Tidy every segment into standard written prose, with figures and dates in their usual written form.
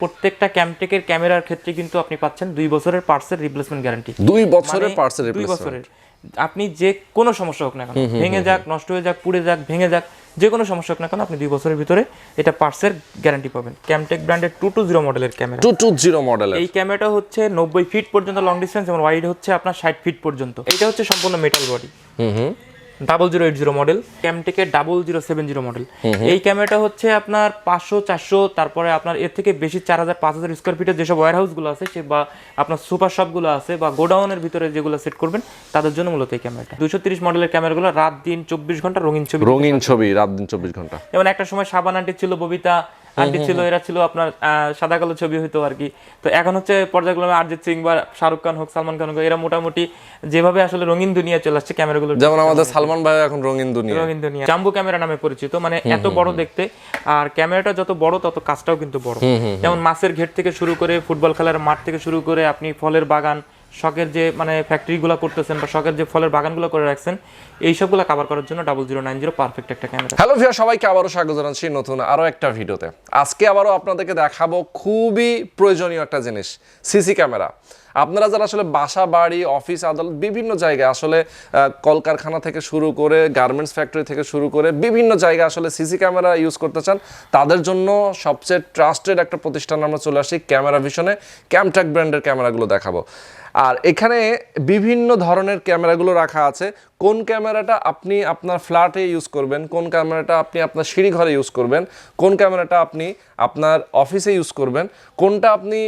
প্রত্যেকটা ক্যামটেকের ক্যামেরার ক্ষেত্রে কিন্তু আপনি পাচ্ছেন 2 বছরের পার্টসের রিপ্লেসমেন্ট গ্যারান্টি। 2 বছরের পার্টসের রিপ্লেসমেন্ট। 2 বছরের আপনি যে কোনো সমস্যা হোক না কেন, ভেঙে যাক, নষ্ট হয়ে যাক, পুড়ে যাক, ভেঙে যাক, যে কোনো সমস্যা হোক না কেন আপনি 2 বছরের ভিতরে এটা পার্টসের গ্যারান্টি পাবেন। ক্যামটেক ব্র্যান্ডের 220 মডেলের ক্যামেরা। 220 মডেলের এই ক্যামেরাটা হচ্ছে 90 ফিট পর্যন্ত লং ডিসটেন্স এবং ওয়াইড হচ্ছে আপনার 60 ফিট পর্যন্ত। এটা হচ্ছে সম্পূর্ণ মেটাল বডি। 0080 মডেল, ক্যামটেকের 0070 মডেল। এই ক্যামেরাটা হচ্ছে আপনার 500 400 তারপরে আপনার এর থেকে বেশি 4000 5000 স্কয়ার ফিটের যেসব ওয়্যার হাউসগুলো আছে সে বা আপনার সুপার শপগুলো আছে বা গোডাউনের ভিতরে যেগুলো সেট করবেন তাদের জন্য মূলত এই ক্যামেরাটা। 230 মডেলের ক্যামেরাগুলো রাত দিন 24 ঘন্টা রঙিন ছবি রাত দিন 24 ঘন্টা। যেমন একটা সময় সাবান আন্টি ছিল, ববিতা আন্টি ছিল, এরা ছিল আপনার সাদা কালো ছবি হইতো আর কি। তো এখন হচ্ছে পর্যায়ক্রমে অরিজিৎ সিং বা শাহরুখ খান হোক, সালমান খান হোক, এরা মোটামুটি যেভাবে আসলে রঙিন দুনিয়া চলে আসছে ক্যামেরাগুলো, যেমন আমাদের সালমান ভাই এখন রঙিন দুনিয়া। জাম্বো ক্যামেরা নামে পরিচিত, মানে এত বড় দেখতে, আর ক্যামেরাটা যত বড় তত কাজটাও কিন্তু বড়। যেমন মাছের ঘেট থেকে শুরু করে ফুটবল খেলার মাঠ থেকে শুরু করে আপনি ফলের বাগান, শখের যে মানে ফ্যাক্টরিগুলো করতেছেন বা শখের যে ফলের বাগানগুলো করে রাখছেন, এই সবগুলো কভার করার জন্য 0090 পারফেক্ট একটা ক্যামেরা। হ্যালো ভিউয়ার, সবাইকে আবারও স্বাগত জানাচ্ছি নতুন আরো একটা ভিডিওতে। আজকে আবারও আপনাদেরকে দেখাবো খুবই প্রয়োজনীয় একটা জিনিস, সিসি ক্যামেরা। আপনারা যারা আসলে বাসা বাড়ি অফিস আদালত বিভিন্ন জায়গায় আসলে কলকারখানা থেকে শুরু করে গার্মেন্টস ফ্যাক্টরি থেকে শুরু করে বিভিন্ন জায়গায় আসলে সিসি ক্যামেরা ইউজ করতে চান, তাদের জন্য সবচেয়ে ট্রাস্টেড একটা প্রতিষ্ঠান আমরা চলে আসি ক্যামেরা ভিশনে। ক্যামটেক ব্র্যান্ডের ক্যামেরাগুলো দেখাবো। আর এখানে বিভিন্ন ধরনের ক্যামেরাগুলো রাখা আছে। কোন ক্যামেরাটা আপনি আপনার ফ্ল্যাটে ইউজ করবেন, কোন ক্যামেরাটা আপনি আপনার সিঁড়ি ঘরে ইউজ করবেন, কোন ক্যামেরাটা আপনি আপনার অফিসে ইউজ করবেন, কোনটা আপনি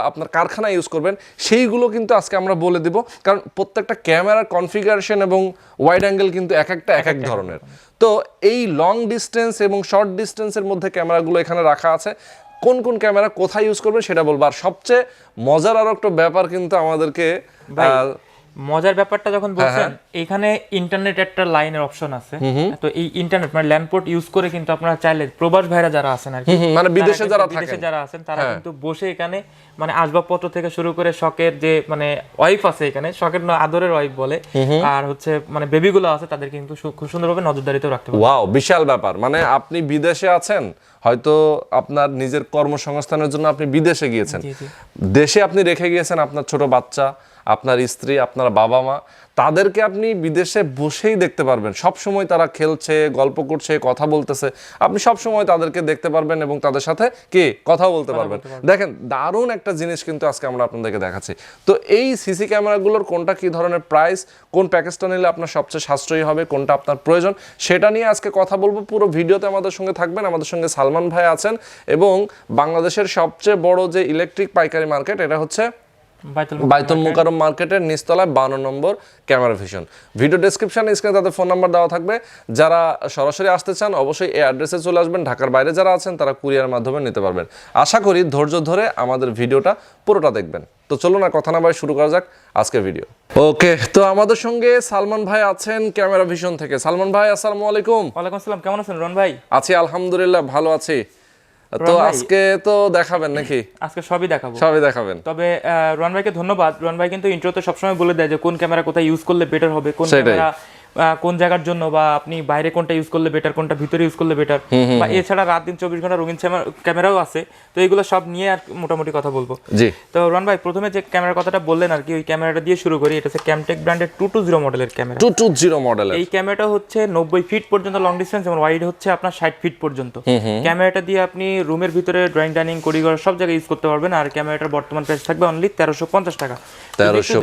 আপনার কারখানায় ইউজ করবেন, সেইগুলো কিন্তু আজকে আমরা বলে দিব। কারণ প্রত্যেকটা ক্যামেরার কনফিগারেশন এবং ওয়াইড অ্যাঙ্গেল কিন্তু এক এক ধরনের। তো এই লং ডিস্টেন্স এবং শর্ট ডিস্টেন্সের মধ্যে ক্যামেরাগুলো এখানে রাখা আছে। কোন কোন ক্যামেরা কোথায় ইউজ করবেন সেটা বলবো। আর সবচেয়ে মজার আরো একটা ব্যাপার কিন্তু আমাদেরকে, মজার ব্যাপারটা যখন বলছেন, এখানে ইন্টারনেট একটা লাইনের অপশন আছে। তো এই ইন্টারনেট মানে ল্যান্ডপোর্ট ইউজ করে কিন্তু আপনারা চাইলে প্রবাস ভাইরা যারা আছেন আর কি, মানে বিদেশে যারা আছেন তারা কিন্তু বসে এখানে মানে আসবাবপত্র থেকে শুরু করে শখের যে মানে ওয়াইফ আছে, এখানে শখের আদরের ওয়াইফ বলে, আর হচ্ছে মানে বেবিগুলো আছে, তাদের কিন্তু খুব সুন্দরভাবে নজরদারিতেও রাখতে পারবেন। ওয়াও, বিশাল ব্যাপার। মানে আপনি বিদেশে আছেন, হয়তো আপনার নিজের কর্মসংস্থানের জন্য আপনি বিদেশে গিয়েছেন, দেশে আপনি রেখে গিয়েছেন আপনার ছোট বাচ্চা, আপনার স্ত্রী, আপনার বাবা মা, তাদেরকে আপনি বিদেশে বসেই দেখতে পারবেন। সব সময় তারা খেলছে, গল্প করছে, কথা বলতেছে, আপনি সব সময় তাদেরকে দেখতে পারবেন এবং তাদের সাথে কি কথা বলতে পারবেন। দেখেন, দারুণ একটা জিনিস কিন্তু আজকে আমরা আপনাদেরকে দেখাচ্ছি। তো এই সিসি ক্যামেরাগুলোর কোনটা কি ধরনের প্রাইস, কোন প্যাকেজটা নিলে আপনার সবচেয়ে সাশ্রয়ী হবে, কোনটা আপনার প্রয়োজন, সেটা নিয়ে আজকে কথা বলবো। পুরো ভিডিওতে আমাদের সঙ্গে থাকবেন। আমাদের সঙ্গে সালমান ভাই আছেন এবং বাংলাদেশের সবচেয়ে বড় যে ইলেকট্রিক পাইকারি মার্কেট, এটা হচ্ছে বাইতুল মুকাররম মার্কেটের নিচতলায় 52 নম্বর ক্যামেরা ভিশন। ভিডিও ডেসক্রিপশনে স্ক্রিনে তাদের ফোন নাম্বার দেওয়া থাকবে। যারা সরাসরি আসতে চান অবশ্যই এই অ্যাড্রেসে চলে আসবেন। ঢাকার বাইরে যারা আছেন তারা কুরিয়ার মাধ্যমে নিতে পারবেন। আশা করি ধৈর্য ধরে আমাদের ভিডিওটা পুরোটা দেখবেন। তো চলুন আর কথা না বাড়িয়ে শুরু করা যাক আজকের ভিডিও। ওকে, তো আমাদের সঙ্গে সালমান ভাই আছেন ক্যামেরা ভিশন থেকে। সালমান ভাই, আসসালামু আলাইকুম। ওয়ালাইকুম আসসালাম, কেমন আছেন রন ভাই? আছি আলহামদুলিল্লাহ, ভালো আছি। তো আজকে তো দেখাবেন নাকি? আজকে সবই দেখাবেন। তবে রন ভাইকে ধন্যবাদ। রন ভাই কিন্তু ইন্ট্রোতে সবসময় বলে দেয় যে কোন ক্যামেরা কোথায় ইউজ করলে বেটার হবে, কোন ক্যামেরা কোন জায়গার জন্য, বা আপনি বাইরে কোনটা ইউজ করলে বেটার, কোনটা ভিতরে ইউজ করলে বেটার, বা এছাড়া রাত দিন 24 ঘন্টা রঙিন ক্যামেরাও আছে। তো এইগুলো সব নিয়ে আর মোটামুটি কথা বলবো। তো রন ভাই, প্রথমে যে ক্যামেরার কথাটা বললেন আর কি, ওই ক্যামেরাটা দিয়ে শুরু করি। এটা হচ্ছে ক্যামটেক ব্র্যান্ডের 220 মডেলের ক্যামেরা। 220 মডেলের এই ক্যামেরাটা হচ্ছে 90 ফিট পর্যন্ত লং ডিসটেন্স এবং ওয়াইড হচ্ছে আপনার 60 ফিট পর্যন্ত। ক্যামেরাটা দিয়ে আপনি রুমের ভিতরে ড্রয়িং ডাইনিং করিডর সব জায়গায় ইউজ করতে পারবেন। আর ক্যামেরাটার বর্তমান প্রাইস থাকবে অনলি 1350 টাকা।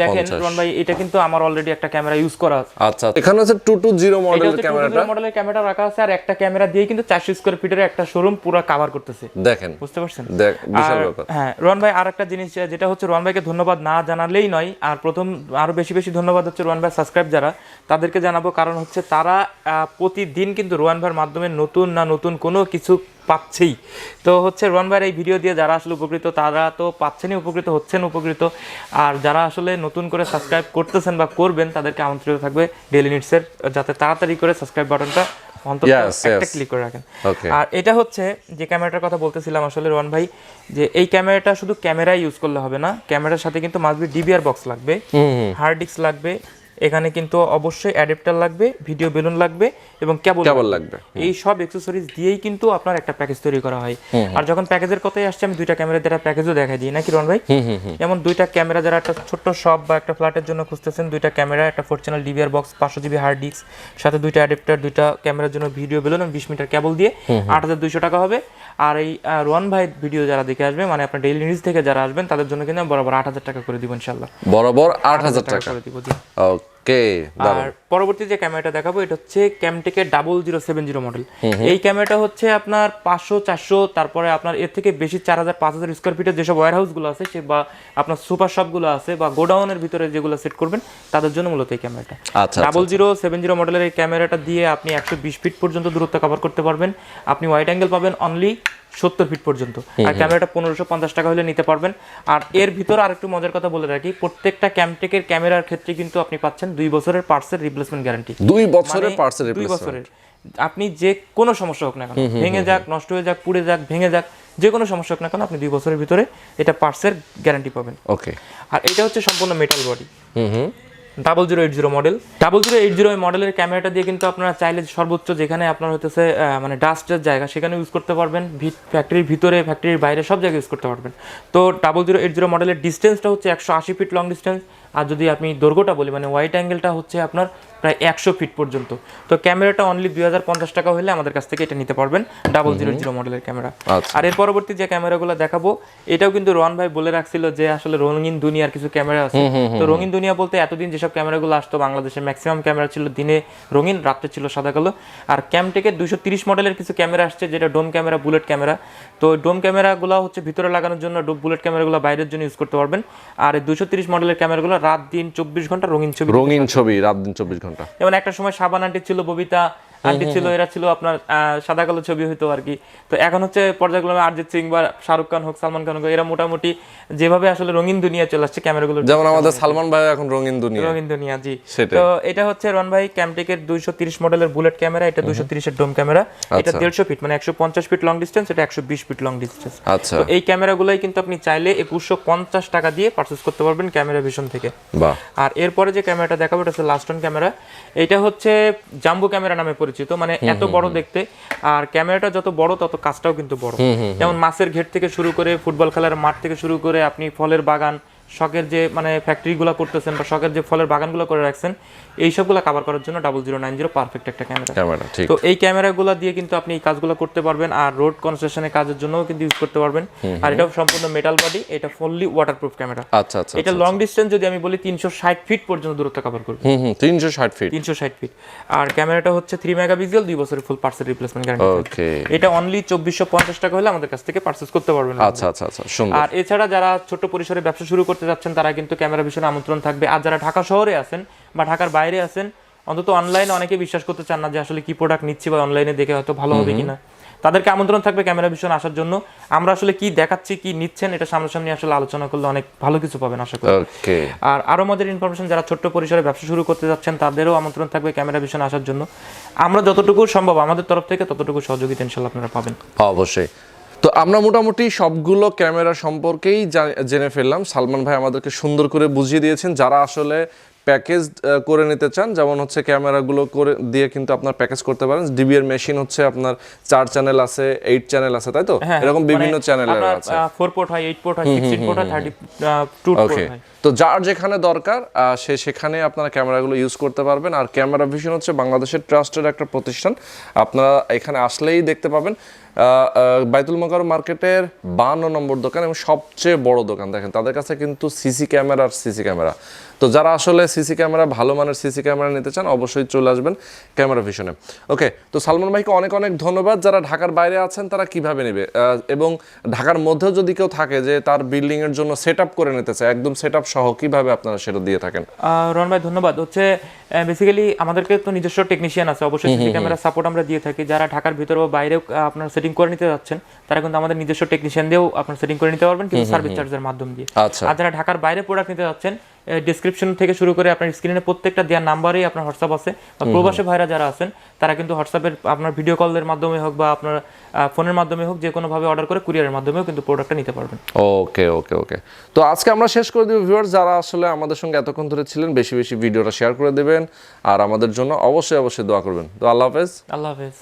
দেখেন রন ভাই, এটা কিন্তু আমার অলরেডি একটা ক্যামেরা ইউজ করা আছে। আচ্ছা, এখানে হচ্ছে 220 মডেলের ক্যামেরাটা রাখা আছে, আর একটা ক্যামেরা দিয়ে কিন্তু 400 স্কয়ার ফিটের একটা শোরুম পুরো কভার করতেছে। দেখেন, বুঝতে পারছেন? বিশাল ব্যাপার। হ্যাঁ রন ভাই, আরেকটা জিনিস যেটা হচ্ছে, রন ভাইকে ধন্যবাদ না জানালেই নয়। আর প্রথম আরো বেশি ধন্যবাদ হচ্ছে রন ভাই সাবস্ক্রাইব যারা, তাদেরকে জানাবো। কারণ হচ্ছে তারা প্রতিদিন কিন্তু রোহান ভাইয়ের মাধ্যমে নতুন কোনো কিছু পাচ্ছেই। তো হচ্ছে রোহান ভাইয়ের এই ভিডিও দিয়ে যারা আসলে উপকৃত, তারা তো পাচ্ছেনই, উপকৃত। আর যারা আসলে নতুন করে সাবস্ক্রাইব করতেছেন বা করবেন, তাদেরকে আমন্ত্রিত থাকবে ডেইলি নিডসের, যাতে তাড়াতাড়ি করে সাবস্ক্রাইব বাটনটা অন্তত একটা ক্লিক করে রাখেন। আর এটা হচ্ছে যে ক্যামেরাটার কথা বলতেছিলাম আসলে রোহান ভাই, যে এই ক্যামেরাটা শুধু ক্যামেরাই ইউজ করলে হবে না, ক্যামেরার সাথে কিন্তু মাস্ট বি ডিভিআর বক্স লাগবে, হার্ড ডিস্ক লাগবে, এখানে কিন্তু অবশ্যই অ্যাডাপ্টার লাগবে, ভিডিও বেলুন লাগবে এবং কেবল লাগবে। এই সব অ্যাকসেসরিজ দিয়েই কিন্তু আপনার একটা প্যাকেজ তৈরি করা হয়। আর যখন প্যাকেজের কথাই আসছে, আমি দুইটা ক্যামেরা দ্বারা প্যাকেজও দেখাই দিই নাকি রন ভাই? যেমন দুইটা ক্যামেরা যারা একটা ছোট্ট শপ বা একটা ফ্ল্যাটের জন্য খুঁজতেছেন, দুইটা ক্যামেরা, একটা 4 channel DVR box, 500 GB hard disk, সাথে দুইটা অ্যাডাপ্টার, দুইটা ক্যামেরার জন্য ভিডিও বেলুন এবং 20 মিটার কেবল দিয়ে 8200 টাকা হবে। আর এই রোহান ভাই ভিডিও যারা দেখে আসবে, মানে আপনার ডেইলি নিউজ থেকে যারা আসবেন, তাদের জন্য কিন্তু বরাবর 8000 টাকা করে দিব ইনশাআল্লাহ। বরাবর 8000 টাকা করে দিব। ওকে। আর পরবর্তী যে ক্যামেরাটা দেখাবো, এটা হচ্ছে ক্যামটেকের 0070 মডেল। এই ক্যামেরাটা হচ্ছে আপনার 500, 400, তারপরে আপনার এর থেকে বেশি 4000, 5000 স্কয়ার ফিটের যেসব ওয়্যার হাউসগুলো আছে, সে বা আপনার সুপার শপগুলো আছে বা গোডাউনের ভিতরে যেগুলো সেট করবেন, তাদের জন্য মূলত এই ক্যামেরাটা। 0070 মডেলের এই ক্যামেরাটা দিয়ে আপনি 120 ফিট পর্যন্ত দূরত্ব কভার করতে পারবেন। আপনি ওয়াইড অ্যাঙ্গেল পাবেন অনলি 70 ফিট পর্যন্ত। আর ক্যামেরাটা 1550 টাকা হলে নিতে পারবেন। আর এর ভিতর আরেকটু মজার কথা বলে রাখি, প্রত্যেকটা ক্যামটেকের ক্যামেরার ক্ষেত্রে কিন্তু আপনি পাচ্ছেন 2 বছরের পার্টসের রিপ্লেসমেন্ট গ্যারান্টি। 2 বছরের পার্টসের 2 রিপ্লেসমেন্ট। বছরের আপনি যে কোনো সমস্যা হোক না কেন, ভেঙে যাক, নষ্ট হয়ে যাক, পুড়ে যাক, ভেঙে যাক, যে কোনো সমস্যা হোক না কেন, আপনি 2 বছরের ভিতরে এটা পার্টসের গ্যারান্টি পাবেন। ওকে। আর এটা হচ্ছে সম্পূর্ণ মেটাল বডি। 0080 মডেল। 0080 মডেলের ক্যামেরাটা দিয়ে কিন্তু আপনারা চাইলে সর্বোচ্চ যেখানে আপনার হতেছে মানে ডাস্টের জায়গা, সেখানে ইউজ করতে পারবেন। ফ্যাক্টরির ভিতরে, ফ্যাক্টরির বাইরে সব জায়গায় ইউজ করতে পারবেন। তো 0080 মডেলের ডিস্টেন্সটা হচ্ছে 180 ফিট লং ডিস্টেন্স। আর যদি আপনি দৈর্ঘ্যটা বলি, মানে ওয়াইড অ্যাঙ্গেলটা হচ্ছে আপনার প্রায় 100 ফিট পর্যন্ত। তো ক্যামেরাটা অনলি 2050 টাকা হলে আমাদের কাছ থেকে এটা নিতে পারবেন, 0080 মডেলের ক্যামেরা। আর এর পরবর্তী যে ক্যামেরাগুলো দেখাবো, এটাও কিন্তু রোহান ভাই বলে রাখছিল যে আসলে রঙিন দুনিয়ার কিছু ক্যামেরা আছে। তো রঙিন দুনিয়া বলতে এতদিন যেসব ক্যামেরাগুলো আসতো বাংলাদেশে, ম্যাক্সিমাম ক্যামেরা ছিল দিনে রঙিন, রাত্রে ছিল সাদা কালো। আর ক্যামটেকের 230 মডেলের কিছু ক্যামেরা আসছে, যেটা ডোম ক্যামেরা, বুলেট ক্যামেরা। তো ডোম ক্যামেরাগুলো হচ্ছে ভিতরে লাগানোর জন্য, বুলেট ক্যামেরাগুলো বাইরের জন্য ইউজ করতে পারবেন। আর 230 মডেলের ক্যামেরাগুলো রাত দিন 24 ঘন্টা রঙিন ছবি, রাত দিন 24 ঘন্টা। যেমন একটা সময় সাবান আন্টি ছিল, ববিতা আন্টি ছিল, এরা ছিল আপনার সাদা কালো ছবি হইতো আর কি। তো এখন হচ্ছে পর্যায়ক্রমে অরিজিৎ সিং বা শাহরুখ খান হোক, সালমান খান হোক, এরা মোটামুটি যেভাবে আসলে রঙিন দুনিয়া চলে আসছে ক্যামেরাগুলো, যেমন আমাদের সালমান ভাই এখন রঙিন দুনিয়া। জি। তো এটা হচ্ছে রন ভাই ক্যামটেকের 230 মডেলের বুলেট ক্যামেরা। এটা 230 এর ডোম ক্যামেরা। এটা 150 ফিট, মানে 150 ফিট লং ডিস্টেন্স, এটা 120 ফিট লং ডিস্টেন্স। তো এই ক্যামেরাগুলোই কিন্তু আপনি চাইলে 2150 টাকা দিয়ে পারচেজ করতে পারবেন ক্যামেরা ভিশন থেকে। আর এরপরে যে ক্যামেরাটা দেখাবো, এটা হচ্ছে লাস্ট অন ক্যামেরা। এটা হচ্ছে জাম্বো ক্যামেরা নামে পরিচিত, মানে এত বড় দেখতে। আর ক্যামেরাটা যত বড় তত কাজটাও কিন্তু বড়। যেমন মাছের ঘেট থেকে শুরু করে, ফুটবল খেলার মাঠ থেকে শুরু করে, আপনি ফলের বাগান, শখের যে মানে ফ্যাক্টরিগুলো করতেছেন বা শখের যে ফলের বাগানগুলো করে রাখছেন, এই সবগুলো কভার করার জন্য 0090 পারফেক্ট একটা ক্যামেরা। তো এই ক্যামেরাগুলো দিয়ে কিন্তু আপনি এই কাজগুলো করতে পারবেন। আর রোড কনস্ট্রাকশনের কাজের জন্যও কিন্তু ইউজ করতে পারবেন। আর এটা সম্পূর্ণ মেটাল বডি, এটা ফুললি ওয়াটারপ্রুফ ক্যামেরা। এটা লং ডিস্টেন্স যদি আমি বলি 360 ফিট পর্যন্ত দূরত্ব কভার করবে। 360 ফিট। আর ক্যামেরাটা হচ্ছে 3 মেগাপিক্সেল, 2 বছরের ফুল পার্টসের রিপ্লেসমেন্ট গ্যারান্টি। এটা অনলি 2450 টাকা হলে আমাদের কাছ থেকে পারচেজ করতে পারবেন। আর এছাড়া যারা ছোট পরিসরে ব্যবসা শুরু করতে যাচ্ছেন, তারা কিন্তু ক্যামেরা বিষয়ে আমন্ত্রণ থাকবে। আর যারা ঢাকা শহরে আছেন বা ঢাকার বাইরে আছেন, অন্তত অনলাইনে অনেকে বিশ্বাস করতে চান না যে আসলে কি প্রোডাক্ট নিচ্ছি বা অনলাইনে দেখে হয়তো ভালো হবে কিনা, তাদেরকে আমন্ত্রণ থাকবে ক্যামেরা ভিশন আসার জন্য। আমরা আসলে কি দেখাচ্ছি, কি নিচ্ছেন, এটা সামনাসামনি আসলে আলোচনা করলে অনেক ভালো কিছু পাবেন আশা করি। আর আরো মজার ইনফরমেশন, যারা ছোট্ট পরিসরে ব্যবসা শুরু করতে যাচ্ছেন, তাদেরও আমন্ত্রণ থাকবে ক্যামেরা ভিশন আসার জন্য। আমরা যতটুকু সম্ভব আমাদের তরফ থেকে ততটুকু সহযোগিতা ইনশাআল্লাহ আপনারা পাবেন। অবশ্যই। তো আমরা মোটামুটি সবগুলো ক্যামেরা সম্পর্কেই জেনে ফেললাম। সালমান ভাই আমাদেরকে সুন্দর করে বুঝিয়ে দিয়েছেন। যারা আসলে প্যাকেজ করে নিতে চান, যেমন হচ্ছে ক্যামেরাগুলো করে দিয়ে কিন্তু আপনার প্যাকেজ করতে পারেন। ডিবিআর মেশিন হচ্ছে আপনার 4 চ্যানেল আছে, 8 চ্যানেল আছে, তাই তো? এরকম বিভিন্ন চ্যানেলের আছে। 4 পোর্ট হয়, 8 পোর্ট হয়, 16 পোর্ট হয়, 32 পোর্ট হয়। তো যার যেখানে দরকার সেখানে আপনারা ক্যামেরাগুলো ইউজ করতে পারবেন। আর ক্যামেরা ভিশন হচ্ছে বাংলাদেশের ট্রাস্টেড একটা প্রতিষ্ঠান। আপনারা এখানে আসলেই দেখতে পাবেন। বাইতুল মোকাররম মার্কেটের 52 নম্বর দোকান এবং সবচেয়ে বড় দোকান। দেখেন তাদের কাছে কিন্তু সিসি ক্যামেরা। তো যারা আসলে সিসি ক্যামেরা, ভালো মানের সিসি ক্যামেরা নিতে চান, অবশ্যই চলে আসবেন ক্যামেরা ভিশনে। ওকে, তো সালমান ভাইকে অনেক অনেক ধন্যবাদ। যারা ঢাকার বাইরে আছেন তারা কিভাবে নেবে, এবং ঢাকার মধ্যেও যদি কেউ থাকে যে তার বিল্ডিং এর জন্য সেট আপ করে নিতে চায়, একদম সেট আপ সহ, কিভাবে আপনারা সেটা দিয়ে থাকেন? রন ভাই ধন্যবাদ। হচ্ছে বেসিক্যালি আমাদেরকে তো নিজস্ব টেকনিশিয়ান আছে, অবশ্যই সিসি ক্যামেরা সাপোর্ট আমরা দিয়ে থাকি। যারা ঢাকার ভিতরে বা বাইরেও আপনার সেটিং করে নিতে যাচ্ছেন, তারা কিন্তু আমাদের নিজস্ব টেকনিশিয়ান দিয়েও আপনার সেটিং করে নিতে পারবেন, কিন্তু সার্ভিস চার্জের মাধ্যম দিয়ে। আর যারা ঢাকার বাইরে প্রোডাক্ট নিতে যাচ্ছেন, ডেসক্রিপশন থেকে শুরু করে আপনার স্ক্রিনে প্রত্যেকটা দেওয়ার নাম্বারেই আপনার হোয়াটসঅ্যাপ আছে। বা প্রবাসী ভাইরা যারা আছেন তারা কিন্তু হোয়াটসঅ্যাপের আপনার ভিডিও কলের মাধ্যমে হোক বা আপনার ফোনের মাধ্যমে হোক, যে কোনোভাবে অর্ডার করে কুরিয়ারের মাধ্যমেও কিন্তু প্রোডাক্টটা নিতে পারবেন। ওকে ওকে ওকে, তো আজকে আমরা শেষ করে দিব। ভিউয়ার্স যারা আসলে আমাদের সঙ্গে এতক্ষণ ধরে ছিলেন, বেশি বেশি ভিডিওটা শেয়ার করে দেবেন আর আমাদের জন্য অবশ্যই অবশ্যই দোয়া করবেন। তো আল্লাহ হাফেজ। আল্লাহ হাফেজ।